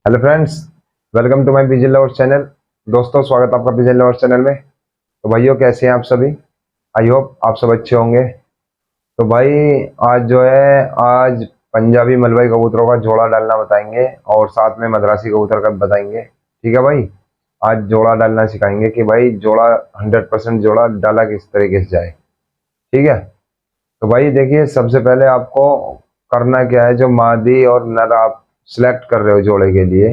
Hello friends, welcome to my pigeon lovers channel. दोस्तों, स्वागत है आपका पिजन लवर्स चैनल में। तो भाइयों, कैसे हैं आप सभी? आई होप आप सब अच्छे होंगे। तो भाई, आज जो है आज पंजाबी मलबाई कबूतरों का जोड़ा डालना बताएंगे और साथ में मद्रासी कबूतर का बताएंगे। ठीक है भाई, आज जोड़ा डालना सिखाएंगे कि भाई जोड़ा 100% जोड़ा डाला किस तरीके से जाए। ठीक है। तो भाई देखिए, सबसे पहले आपको करना क्या है, जो मादी और नर आप सिलेक्ट कर रहे हो जोड़े के लिए,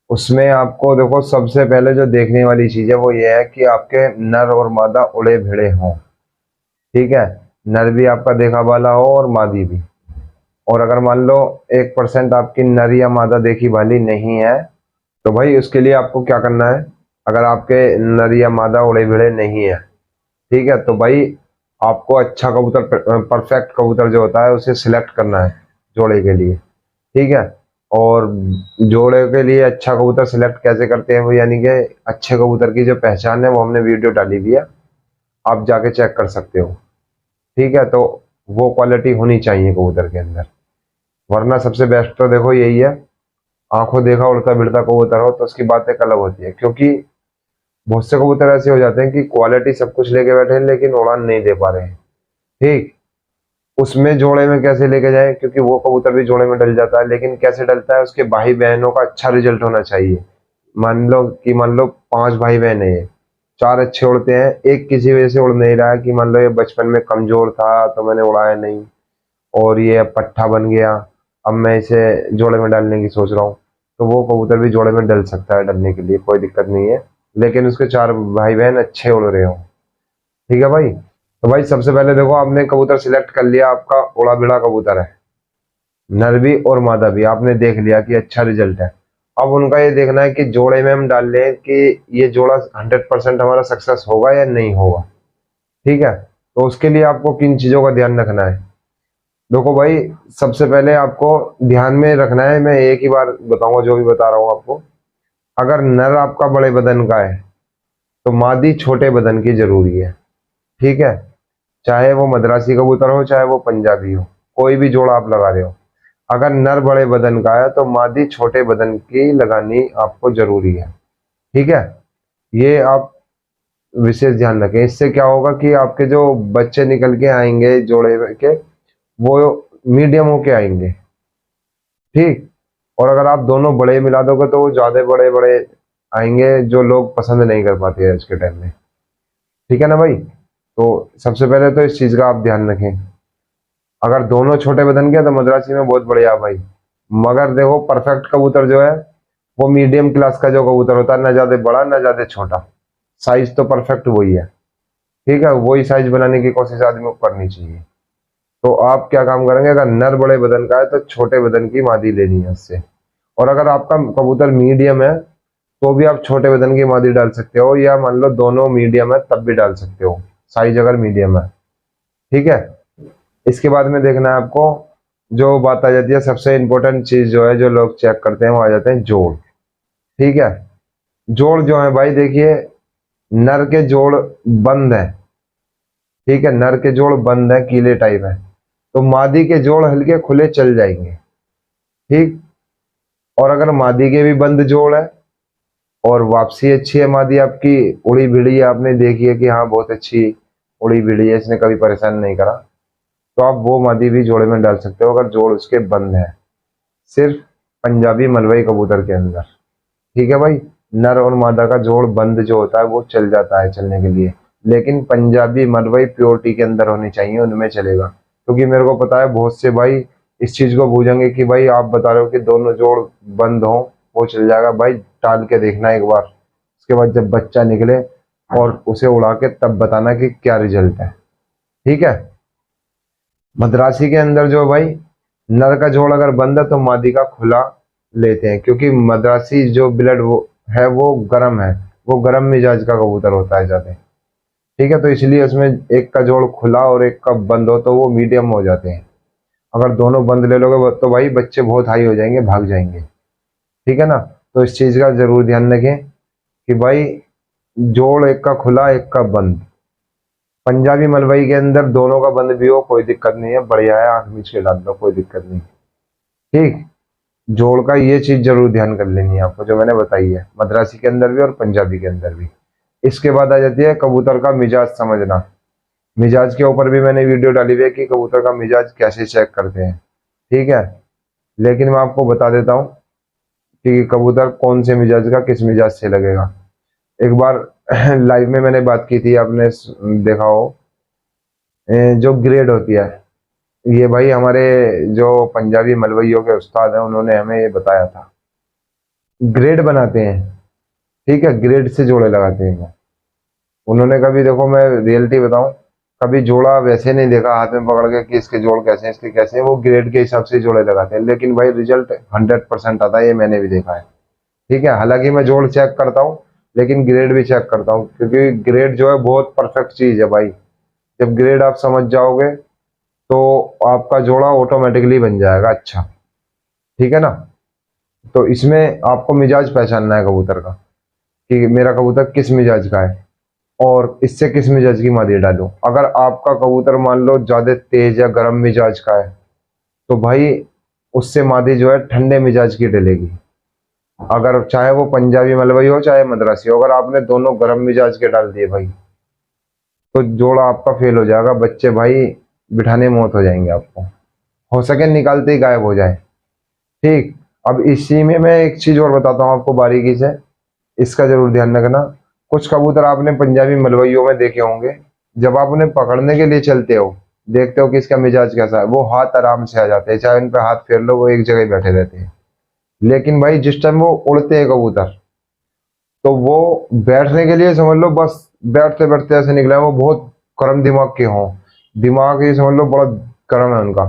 उसमें आपको देखो सबसे पहले जो देखने वाली चीज है वो ये है कि आपके नर और मादा उड़े भिड़े हों। ठीक है, नर भी आपका देखा भाला हो और मादी भी। और अगर मान लो 1% आपकी नर या मादा देखी भाली नहीं है, तो भाई उसके लिए आपको क्या करना है। अगर आपके नर या मादा उड़े भिड़े नहीं है, ठीक है, तो भाई आपको अच्छा कबूतर, परफेक्ट कबूतर जो होता है उसे सिलेक्ट करना है जोड़े के लिए। ठीक है। और जोड़े के लिए अच्छा कबूतर सिलेक्ट कैसे करते हैं वो, यानी कि अच्छे कबूतर की जो पहचान है वो हमने वीडियो डाली हुई है, आप जाके चेक कर सकते हो। ठीक है। तो वो क्वालिटी होनी चाहिए कबूतर के अंदर, वरना सबसे बेस्ट तो देखो यही है, आंखों देखा उड़ता बिड़ता कबूतर हो तो उसकी बात एक अलग होती है। क्योंकि बहुत से कबूतर ऐसे हो जाते हैं कि क्वालिटी सब कुछ लेके बैठे हैं लेकिन उड़ान नहीं दे पा रहे हैं। ठीक, उसमें जोड़े में कैसे लेके जाए, क्योंकि वो कबूतर भी जोड़े में डल जाता है, लेकिन कैसे डलता है, उसके भाई बहनों का अच्छा रिजल्ट होना चाहिए। मान लो 5 भाई बहन है, ये 4 अच्छे उड़ते हैं, एक किसी वजह से उड़ नहीं रहा है, कि मान लो ये बचपन में कमजोर था तो मैंने उड़ाया नहीं और ये अब पट्ठा बन गया, अब मैं इसे जोड़े में डालने की सोच रहा हूँ। तो वो कबूतर भी जोड़े में डल सकता है, डलने के लिए कोई दिक्कत नहीं है, लेकिन उसके 4 भाई बहन अच्छे उड़ रहे हो। ठीक है भाई। तो भाई सबसे पहले देखो, आपने कबूतर सिलेक्ट कर लिया, आपका उड़ा बिड़ा कबूतर है, नर भी और मादा भी आपने देख लिया कि अच्छा रिजल्ट है। अब उनका ये देखना है कि जोड़े में हम डाल लें कि ये जोड़ा 100% हमारा सक्सेस होगा या नहीं होगा। ठीक है। तो उसके लिए आपको किन चीजों का ध्यान रखना है, देखो भाई, सबसे पहले आपको ध्यान में रखना है, मैं एक ही बार बताऊंगा जो भी बता रहा हूँ आपको। अगर नर आपका बड़े बदन का है तो मादी छोटे बदन की जरूरी है। ठीक है, चाहे वो मद्रासी कबूतर हो चाहे वो पंजाबी हो, कोई भी जोड़ा आप लगा रहे हो, अगर नर बड़े बदन का है तो मादी छोटे बदन की लगानी आपको जरूरी है। ठीक है, ये आप विशेष ध्यान रखें। इससे क्या होगा कि आपके जो बच्चे निकल के आएंगे जोड़े के, वो मीडियम होके आएंगे। ठीक, और अगर आप दोनों बड़े मिला दोगे तो वो ज्यादा बड़े बड़े आएंगे, जो लोग पसंद नहीं कर पाते आज के टाइम में। ठीक है ना भाई। तो सबसे पहले तो इस चीज का आप ध्यान रखें। अगर दोनों छोटे बदन के तो मद्रासी में बहुत बढ़िया भाई। मगर देखो, परफेक्ट कबूतर जो है वो मीडियम क्लास का जो कबूतर होता है, ना ज्यादा बड़ा ना ज्यादा छोटा, साइज तो परफेक्ट वही है। ठीक है, वही साइज बनाने की कोशिश आदमी को करनी चाहिए। तो आप क्या काम करेंगे, अगर नर बड़े बदन का है तो छोटे बदन की मादी लेनी है उससे। और अगर आपका कबूतर मीडियम है तो भी आप छोटे बदन की मादी डाल सकते हो, या मान लो दोनों मीडियम है तब भी डाल सकते हो, साइज अगर मीडियम है। ठीक है। इसके बाद में देखना है आपको, जो बात आ जाती है सबसे इंपॉर्टेंट चीज जो है, जो लोग चेक करते हैं, वो आ जाते हैं जोड़। ठीक है, जोड़ जो है भाई देखिए, नर के जोड़ बंद है। ठीक है, नर के जोड़ बंद है, कीले टाइप है, तो मादी के जोड़ हल्के खुले चल जाएंगे। ठीक, और अगर मादी के भी बंद जोड़ है और वापसी अच्छी है, मादी आपकी उड़ी भिड़ी है, आपने देखी है कि हाँ बहुत अच्छी उड़ी भिड़ी है, इसने कभी परेशान नहीं करा, तो आप वो मादी भी जोड़े में डाल सकते हो अगर जोड़ उसके बंद है, सिर्फ पंजाबी मलवई कबूतर के अंदर। ठीक है भाई, नर और मादा का जोड़ बंद जो होता है वो चल जाता है चलने के लिए, लेकिन पंजाबी मलवई प्योरिटी के अंदर होनी चाहिए, उनमें चलेगा। क्योंकि मेरे को पता है बहुत से भाई इस चीज को भूलेंगे कि भाई आप बता रहे हो कि दोनों जोड़ बंद हो, वो चल जाएगा भाई, टाल के देखना एक बार, उसके बाद जब बच्चा निकले और उसे उड़ा के तब बताना कि क्या रिजल्ट है। ठीक है। मद्रासी के अंदर जो भाई नर का जोड़ अगर बंद है तो मादी का खुला लेते हैं, क्योंकि मद्रासी जो ब्लड वो है वो गर्म है, वो गर्म मिजाज का कबूतर होता है ज्यादा। ठीक है, तो इसलिए उसमें एक का जोड़ खुला और एक का बंद हो तो वो मीडियम हो जाते हैं। अगर दोनों बंद ले लोगे तो भाई बच्चे बहुत हाई हो जाएंगे, भाग जाएंगे। ठीक है ना। तो इस चीज का जरूर ध्यान रखें कि भाई जोड़ एक का खुला एक का बंद। पंजाबी मलवई के अंदर दोनों का बंद भी हो कोई दिक्कत नहीं है, बढ़िया है, आंख मीच के डाल दो, कोई दिक्कत नहीं। ठीक, जोड़ का ये चीज जरूर ध्यान कर लेनी है आपको, जो मैंने बताई है, मद्रासी के अंदर भी और पंजाबी के अंदर भी। इसके बाद आ जाती है कबूतर का मिजाज समझना। मिजाज के ऊपर भी मैंने वीडियो डाली हुई है कि कबूतर का मिजाज कैसे चेक करते हैं, ठीक है। लेकिन मैं आपको बता देता हूँ कि कबूतर कौन से मिजाज का किस मिजाज से लगेगा। एक बार लाइव में मैंने बात की थी, आपने देखा हो। जो ग्रेड होती है, ये भाई हमारे जो पंजाबी मलवइयों के उस्ताद हैं उन्होंने हमें ये बताया था। ग्रेड बनाते हैं, ठीक है, ग्रेड से जोड़े लगाते हैं वो। उन्होंने कभी, देखो मैं रियलिटी बताऊं, कभी जोड़ा वैसे नहीं देखा हाथ में पकड़ के कि इसके जोड़ कैसे हैं, इसके कैसे हैं। वो ग्रेड के हिसाब से जोड़े लगाते हैं, लेकिन भाई रिजल्ट 100% आता है, ये मैंने भी देखा है, ठीक है। हालांकि मैं जोड़ चेक करता हूँ, लेकिन ग्रेड भी चेक करता हूँ, क्योंकि ग्रेड जो है बहुत परफेक्ट चीज है भाई। जब ग्रेड आप समझ जाओगे तो आपका जोड़ा ऑटोमेटिकली बन जाएगा अच्छा, ठीक है ना। तो इसमें आपको मिजाज पहचानना है कबूतर का, कि मेरा कबूतर किस मिजाज का है और इससे किस मिजाज की मादी डालूं। अगर आपका कबूतर मान लो ज्यादा तेज या गर्म मिजाज का है, तो भाई उससे मादी जो है ठंडे मिजाज की डलेगी। अगर चाहे वो पंजाबी मलवई हो चाहे मद्रासी हो, अगर आपने दोनों गर्म मिजाज के डाल दिए भाई, तो जोड़ा आपका फेल हो जाएगा। बच्चे भाई बिठाने मौत हो जाएंगे आपको, हो सके निकालते ही गायब हो जाए, ठीक। अब इसी में मैं एक चीज और बताता हूँ आपको बारीकी से, इसका जरूर ध्यान रखना। कुछ कबूतर आपने पंजाबी मलवइयों में देखे होंगे, जब आप उन्हें पकड़ने के लिए चलते हो, देखते हो कि इसका मिजाज कैसा है, वो हाथ आराम से आ जाते हैं, चाहे उन पे हाथ फेर लो वो एक जगह ही बैठे रहते हैं। लेकिन भाई जिस टाइम वो उड़ते हैं कबूतर, तो वो बैठने के लिए समझ लो बस बैठते बैठते ऐसे निकले हैं, वो बहुत गर्म दिमाग के हों, दिमाग ही समझ लो बड़ा गर्म है उनका,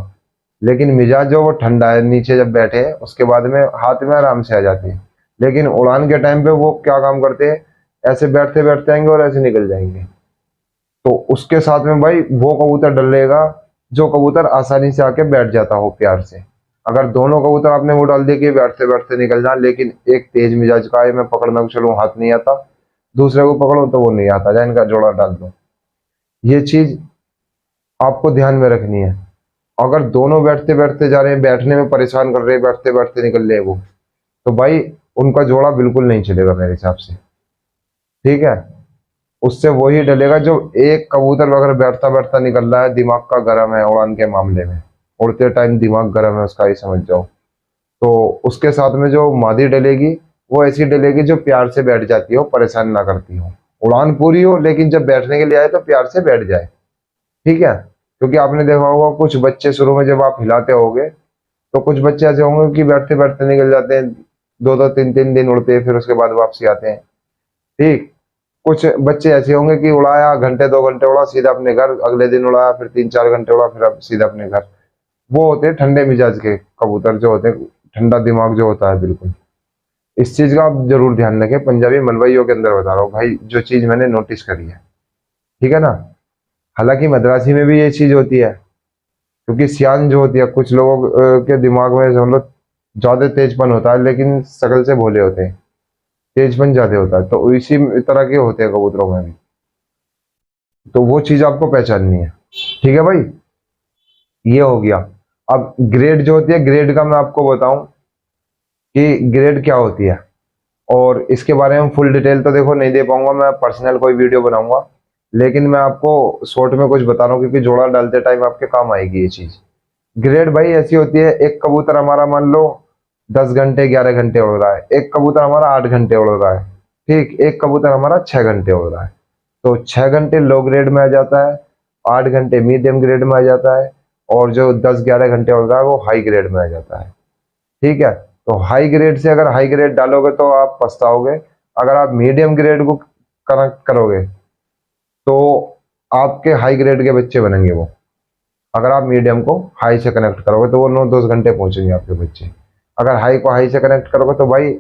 लेकिन मिजाज जो वो ठंडा है। नीचे जब बैठे हैं उसके बाद में हाथ में आराम से आ जाते हैं, लेकिन उड़ान के टाइम पे वो क्या काम करते हैं, ऐसे बैठते बैठते आएंगे और ऐसे निकल जाएंगे। तो उसके साथ में भाई वो कबूतर डलेगा जो कबूतर आसानी से आके बैठ जाता हो प्यार से। अगर दोनों कबूतर आपने वो डाल दिए कि बैठते बैठते निकल जाए, लेकिन एक तेज मिजाज का है, मैं पकड़ना चलूं हाथ नहीं आता, दूसरे को पकड़ो तो वो नहीं आता, जाए इनका जोड़ा डाल दो। ये चीज आपको ध्यान में रखनी है। अगर दोनों बैठते बैठते जा रहे हैं, बैठने में परेशान कर रहे हैं, बैठते बैठते निकल रहे हैं वो, तो भाई उनका जोड़ा बिल्कुल नहीं चलेगा मेरे हिसाब से, ठीक है। उससे वही डलेगा जो एक कबूतर अगर बैठता बैठता निकल रहा है, दिमाग का गर्म है उड़ान के मामले में, उड़ते टाइम दिमाग गर्म है उसका, ही समझ जाओ। तो उसके साथ में जो मादी डलेगी, वो ऐसी डलेगी जो प्यार से बैठ जाती हो, परेशान ना करती हो, उड़ान पूरी हो लेकिन जब बैठने के लिए आए तो प्यार से बैठ जाए, ठीक है। क्योंकि आपने देखा होगा कुछ बच्चे शुरू में जब आप हिलाते होगे, तो कुछ बच्चे ऐसे होंगे कि बैठते बैठते निकल जाते हैं, दो दो तीन तीन दिन उड़ते हैं फिर उसके बाद वापसी आते हैं, ठीक। कुछ बच्चे ऐसे होंगे कि उड़ाया घंटे 2 घंटे उड़ा सीधा अपने घर, अगले दिन उड़ाया फिर 3 4 घंटे उड़ा फिर अब सीधा अपने घर। वो होते हैं ठंडे मिजाज के कबूतर, जो होते हैं ठंडा दिमाग जो होता है बिल्कुल। इस चीज का आप जरूर ध्यान रखें, पंजाबी मलवइयों के अंदर बता रहा हूँ भाई, जो चीज मैंने नोटिस करी है, ठीक है ना। हालांकि मद्रासी में भी ये चीज होती है, क्योंकि सियान जो होती है कुछ लोगों के दिमाग में समझ लो ज्यादा तेजपन होता है, लेकिन शकल से भोले होते हैं, तेजपन ज्यादा होता है, तो इसी तरह के होते हैं कबूतरों में भी। तो वो चीज आपको पहचाननी है, ठीक है भाई। ये हो गया। अब ग्रेड जो होती है, ग्रेड का मैं आपको बताऊं कि ग्रेड क्या होती है, और इसके बारे में फुल डिटेल तो देखो नहीं दे पाऊंगा, मैं पर्सनल कोई वीडियो बनाऊंगा, लेकिन मैं आपको शॉर्ट में कुछ बता रहा हूँ, क्योंकि जोड़ा डालते टाइम आपके काम आएगी ये चीज। ग्रेड भाई ऐसी होती है, एक कबूतर हमारा मान लो 10 घंटे 11 घंटे उड़ रहा है, एक कबूतर हमारा 8 घंटे उड़ रहा है, ठीक, एक कबूतर हमारा 6 घंटे उड़ रहा है। तो 6 घंटे लो ग्रेड में आ जाता है, 8 घंटे मीडियम ग्रेड में आ जाता है, और जो 10 11 घंटे उड़ रहा है वो हाई ग्रेड में आ जाता है, ठीक है। तो हाई ग्रेड से अगर हाई ग्रेड डालोगे तो आप पछताओगे, अगर आप मीडियम ग्रेड को कनेक्ट करोगे तो आपके हाई ग्रेड के बच्चे बनेंगे वो। अगर आप मीडियम को हाई से कनेक्ट करोगे तो वो 9 10 घंटे पहुंचेंगे आपके बच्चे। अगर हाई को हाई से कनेक्ट करोगे तो भाई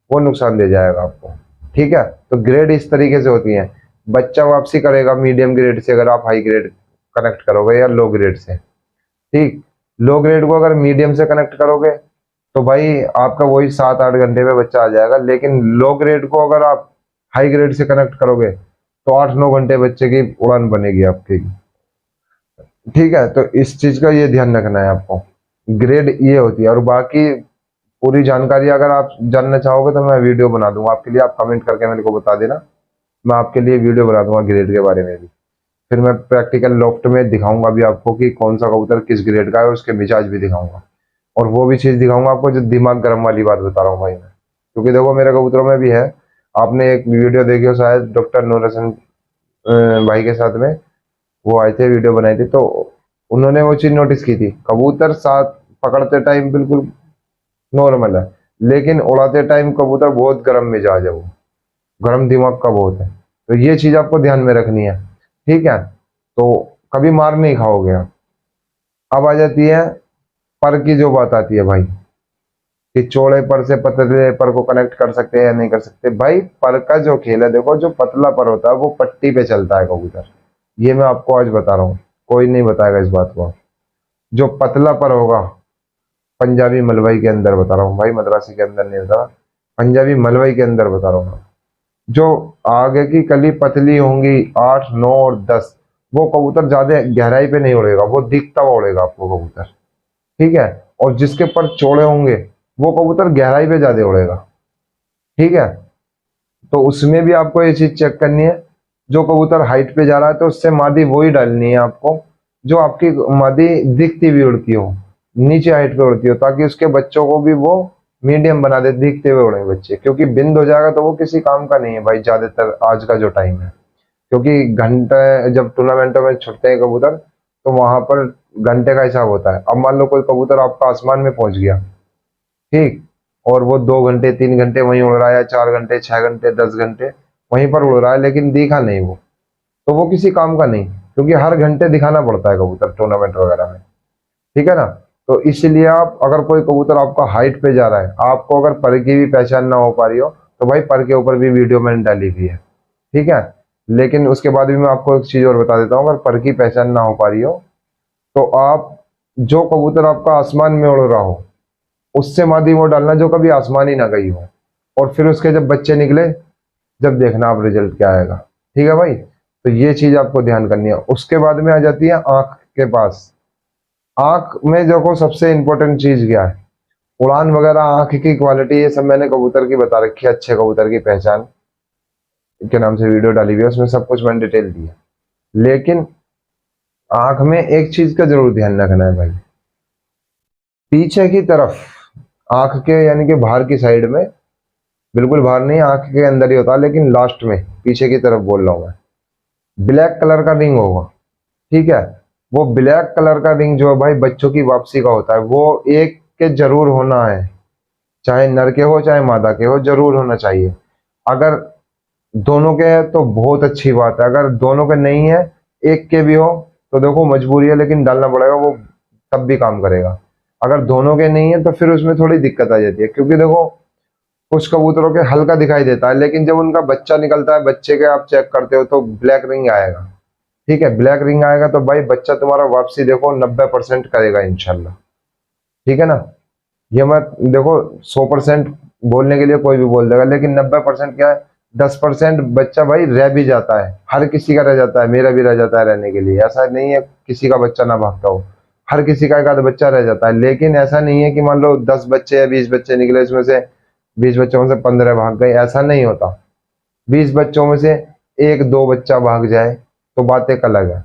वो नुकसान दे जाएगा आपको, ठीक है। तो ग्रेड इस तरीके से होती है, बच्चा वापसी करेगा मीडियम ग्रेड से अगर आप हाई ग्रेड कनेक्ट करोगे, या लो ग्रेड से, ठीक। लो ग्रेड को अगर मीडियम से कनेक्ट करोगे तो भाई आपका वही 7 8 घंटे में बच्चा आ जाएगा, लेकिन लो ग्रेड को अगर आप हाई ग्रेड से कनेक्ट करोगे तो 8 9 घंटे बच्चे की उड़ान बनेगी आपकी, ठीक है। तो इस चीज का ये ध्यान रखना है आपको, ग्रेड ये होती है। और बाकी पूरी जानकारी अगर आप जानना चाहोगे तो मैं वीडियो बना दूंगा आपके लिए, आप कमेंट करके मेरे को बता देना, मैं आपके लिए वीडियो बना दूंगा ग्रेड के बारे में भी। फिर मैं प्रैक्टिकल लॉफ्ट में दिखाऊंगा भी आपको कि कौन सा कबूतर किस ग्रेड का है, उसके मिजाज भी दिखाऊंगा, और वो भी चीज़ दिखाऊंगा आपको जो दिमाग गर्म वाली बात बता रहा हूँ भाई मैं। क्योंकि देखो मेरे कबूतरों में भी है, आपने एक वीडियो देखी हो शायद डॉक्टर नूर हसन भाई के साथ में, वो आए थे वीडियो बनाई थी, तो उन्होंने वो चीज़ नोटिस की थी, कबूतर साथ पकड़ते टाइम बिल्कुल नॉर्मल है, लेकिन उड़ाते टाइम कबूतर बहुत गर्म मिजाज है, वो गर्म दिमाग का बहुत है। तो ये चीज़ आपको ध्यान में रखनी है, ठीक है। तो कभी मार नहीं खाओगे आप। अब आ जाती है पर की जो बात आती है भाई, कि चौड़े पर से पतले पर को कनेक्ट कर सकते हैं या नहीं कर सकते। भाई पर का जो खेल है, देखो जो पतला पर होता है वो पट्टी पे चलता है कबूतर, ये मैं आपको आज बता रहा हूँ, कोई नहीं बताएगा इस बात को। जो पतला पर होगा पंजाबी मलवई के अंदर बता रहा हूँ भाई, मद्रासी के अंदर नहीं बता रहा, पंजाबी मलवई के अंदर बता रहा हूँ। जो आगे की कली पतली होंगी 8, 9 और 10, वो कबूतर ज्यादा गहराई पे नहीं उड़ेगा, वो दिखता हुआ उड़ेगा आपको कबूतर, ठीक है। और जिसके पर चौड़े होंगे वो कबूतर गहराई पे ज्यादा उड़ेगा, ठीक है। तो उसमें भी आपको ये चीज चेक करनी है, जो कबूतर हाइट पे जा रहा है तो उससे मादी वही डालनी है आपको जो आपकी मादी दिखती हुई उड़ती हो, नीचे हाइट पे उड़ती हो, ताकि उसके बच्चों को भी वो मीडियम बना दे, दिखते हुए उड़े बच्चे। क्योंकि बिंद हो जाएगा तो वो किसी काम का नहीं है भाई, ज्यादातर आज का जो टाइम है। क्योंकि घंटे जब टूर्नामेंटों में छुटते हैं कबूतर, तो वहां पर घंटे का हिसाब होता है। अब मान लो कोई कबूतर आपका आसमान में पहुंच गया, ठीक, और वो 2 घंटे 3 घंटे वहीं उड़ रहा है, 4 घंटे 6 घंटे 10 घंटे वहीं पर उड़ रहा है, लेकिन दिखा नहीं वो, तो वो किसी काम का नहीं, क्योंकि हर घंटे दिखाना पड़ता है कबूतर टूर्नामेंट वगैरह में, ठीक है ना। तो इसलिए आप अगर कोई कबूतर आपका हाइट पे जा रहा है, आपको अगर पर की भी पहचान ना हो पा रही हो, तो भाई पर के ऊपर भी वीडियो मैंने डाली हुई है, ठीक है। लेकिन उसके बाद भी मैं आपको एक चीज और बता देता हूँ, अगर पर की पहचान ना हो पा रही हो, तो आप जो कबूतर आपका आसमान में उड़ रहा हो उससे मादी वो डालना जो कभी आसमान ही ना गई हो, और फिर उसके जब बच्चे निकले, जब देखना आप रिजल्ट क्या आएगा, ठीक है भाई। तो ये चीज आपको ध्यान करनी है। उसके बाद में आ जाती है आंख के पास। आंख में देखो सबसे इंपॉर्टेंट चीज क्या है, उड़ान वगैरह, आंख की क्वालिटी, ये सब मैंने कबूतर की बता रखी है, अच्छे कबूतर की पहचान के नाम से वीडियो डाली हुई है, उसमें सब कुछ मैंने डिटेल दी है। लेकिन आंख में एक चीज का जरूर ध्यान रखना है भाई, पीछे की तरफ, आंख के यानी कि बाहर की साइड में, बिल्कुल बाहर नहीं, आंख के अंदर ही होता है, लेकिन लास्ट में पीछे की तरफ बोल रहा हूं मैं, ब्लैक कलर का रिंग होगा, ठीक है। वो ब्लैक कलर का रिंग जो है भाई बच्चों की वापसी का होता है, वो एक के जरूर होना है, चाहे नर के हो चाहे मादा के हो, जरूर होना चाहिए। अगर दोनों के है तो बहुत अच्छी बात है, अगर दोनों के नहीं है, एक के भी हो, तो देखो मजबूरी है लेकिन डालना पड़ेगा, वो तब भी काम करेगा। अगर दोनों के नहीं है तो फिर उसमें थोड़ी दिक्कत आ जाती है, क्योंकि देखो कुछ कबूतरों के हल्का दिखाई देता है, लेकिन जब उनका बच्चा निकलता है, बच्चे के आप चेक करते हो तो ब्लैक रिंग आएगा, ठीक है। ब्लैक रिंग आएगा तो भाई बच्चा तुम्हारा वापसी देखो 90% करेगा इंशाल्लाह, ठीक है ना। ये मत देखो 100% बोलने के लिए कोई भी बोल देगा, लेकिन 90% क्या है, 10% बच्चा भाई रह भी जाता है, हर किसी का रह जाता है, मेरा भी रह जाता है रहने के लिए, ऐसा नहीं है किसी का बच्चा ना भागता हो, हर किसी का एक आध बच्चा रह जाता है। लेकिन ऐसा नहीं है कि मान लो 10 बच्चे या 20 बच्चे निकले, इसमें से 20 बच्चों में से 15 भाग गए, ऐसा नहीं होता। 20 बच्चों में से 1-2 बच्चा भाग जाए तो बात एक अलग है,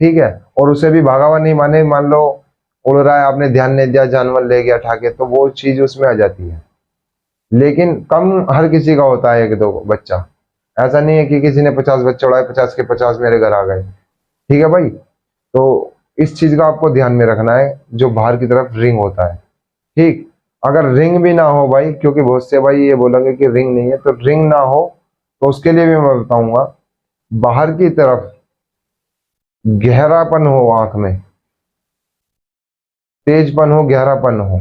ठीक है। और उसे भी भागा हुआ नहीं माने, मान लो उड़ रहा है, आपने ध्यान नहीं दिया, जानवर ले गया उठा के, तो वो चीज उसमें आ जाती है। लेकिन कम हर किसी का होता है 1-2 बच्चा, ऐसा नहीं है कि किसी ने 50 बच्चे उड़ाए, 50 के 50 मेरे घर आ गए, ठीक है भाई। तो इस चीज का आपको ध्यान में रखना है, जो बाहर की तरफ रिंग होता है, ठीक। अगर रिंग भी ना हो भाई, क्योंकि बहुत से भाई ये बोलेंगे कि रिंग नहीं है, तो रिंग ना हो तो उसके लिए भी मैं बताऊंगा, बाहर की तरफ गहरापन हो आंख में, तेजपन हो, गहरापन हो,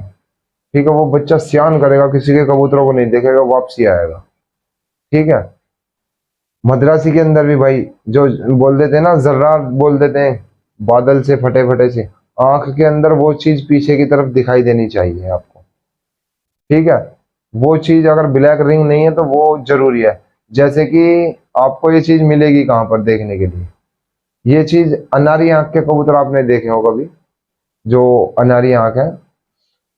ठीक है, वो बच्चा सियान करेगा, किसी के कबूतरों को नहीं देखेगा, वापसी आएगा, ठीक है। मद्रासी के अंदर भी भाई जो बोल देते हैं ना, जर्रार बोल देते हैं, बादल से फटे फटे से, आंख के अंदर वो चीज पीछे की तरफ दिखाई देनी चाहिए आपको, ठीक है। वो चीज अगर ब्लैक रिंग नहीं है तो वो जरूरी है। जैसे कि आपको ये चीज मिलेगी कहाँ पर देखने के लिए, ये चीज अनारी आंख के कबूतर आपने देखे हो कभी, जो अनारी आंख है,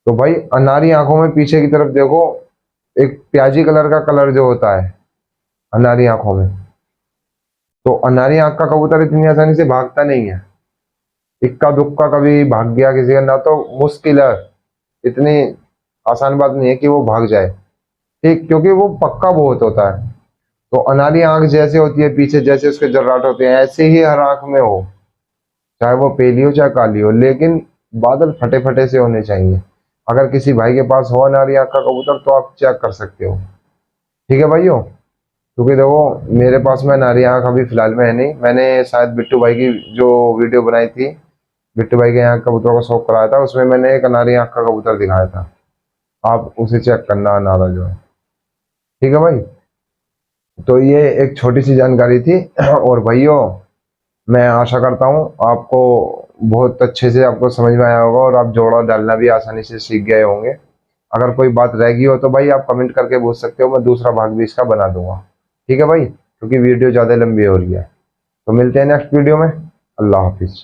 तो भाई अनारी आंखों में पीछे की तरफ देखो, एक प्याजी कलर का कलर जो होता है अनारी आंखों में, तो अनारी आंख का कबूतर इतनी आसानी से भागता नहीं है। इक्का दुक्का कभी भाग गया किसी का ना, तो मुश्किल है, इतनी आसान बात नहीं है कि वो भाग जाए। ठीक, क्योंकि वो पक्का बहुत होता है। तो अनारी आंख जैसे होती है पीछे, जैसे उसके जर्राट होते हैं, ऐसे ही हर आंख में हो, चाहे वो पीली हो चाहे काली हो, लेकिन बादल फटे फटे से होने चाहिए। अगर किसी भाई के पास हो अनारी आंख का कबूतर तो आप चेक कर सकते हो। ठीक है भाइयों, क्योंकि देखो मेरे पास में अनारी आंख अभी फिलहाल में है नहीं। मैंने शायद बिट्टू भाई की जो वीडियो बनाई थी, बिट्टू भाई के यहाँ कबूतरों का शौक कराया था, उसमें मैंने एक अनारी आंख का कबूतर दिखाया था। आप उसे चेक करना, अनारा जो है। ठीक है भाई, तो ये एक छोटी सी जानकारी थी। और भाइयों, मैं आशा करता हूँ आपको बहुत अच्छे से आपको समझ में आया होगा और आप जोड़ा डालना भी आसानी से सीख गए होंगे। अगर कोई बात रह गई हो तो भाई आप कमेंट करके पूछ सकते हो, मैं दूसरा भाग भी इसका बना दूंगा। ठीक है भाई, क्योंकि वीडियो ज़्यादा लंबी हो रही है। तो मिलते हैं नेक्स्ट वीडियो में। अल्लाह हाफिज़।